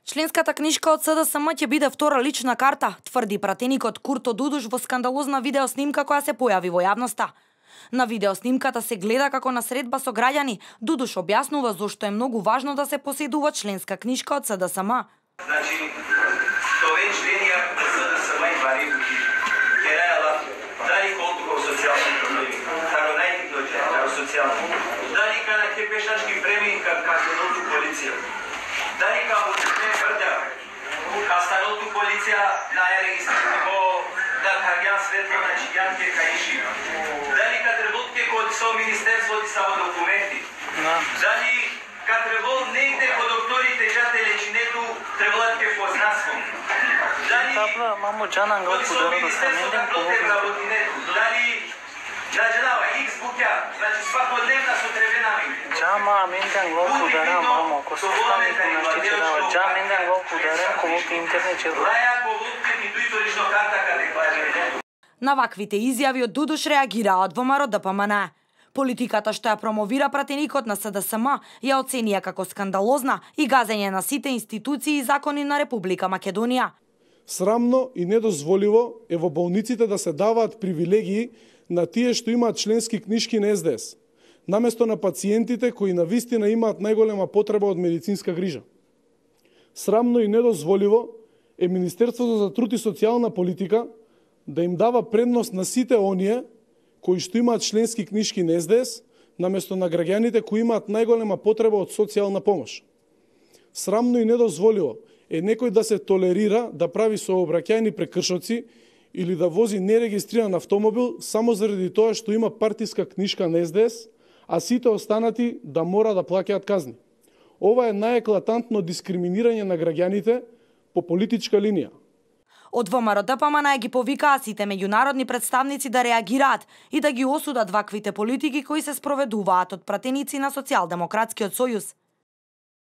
Членската книшка од СДСМ ќе биде втора лична карта, тврди пратеникот Курто Дудуш во скандалозна видеоснимка која се појави во јавноста. На видеоснимката се гледа како на средба со граѓани. Дудуш објаснува зошто е многу важно да се поседува членска книшка од СДСМ. Значи, тоа члени од СДСМ и бари генерала дали колку социјални проблеми, како најдојде како социјално. Дали каде ќе пешачки премии како нову полиција. Дали како не врда, кастаното полиција на регистрирано да каѓан светло на чијанке каиши. Дали ка треболке код со министерство ти само документи. Дали ка требол негде код докторите жате лечинету треболат ке познанство. Дали мамо джанан гол пудара да саменден дали Раджанава, X букја, значи свакодневна сутревенами. Джама менден гол пудара мамо, ко се стане на чичера, джа менден гол пудара, кому ти интернет че. Лаја поволке ти дуито лично карта каде клаже. На ваквите изјави од Дудуш реагираа од ВМРО ДПМН. Политиката што ја промовира пратеникот на СДСМ ја оценија како скандалозна и газење на сите институции и закони на Република Македонија. Срамно и недозволиво е во болниците да се даваат привилегии на тие што имаат членски книшки на СДС, наместо на пациентите кои навистина имаат најголема потреба од медицинска грижа. Срамно и недозволиво е Министерството за труд и социјална политика да им дава предност на сите оние кои што имаат членски книшки на СДС, наместо на граѓаните кои имаат најголема потреба од социјална помош. Срамно и недозволиво е некој да се толерира да прави сообраќајни прекршоци или да вози нерегистриран автомобил само заради тоа што има партиска книшка на СДС, а сите останати да мора да плаќаат казни. Ова е најеклатантно дискриминирање на граѓаните по политичка линија. Од ВМРО ДПМН ги повикаа сите меѓународни представници да реагираат и да ги осудат ваквите политики кои се спроведуваат од пратеници на Социјалдемократскиот сојуз.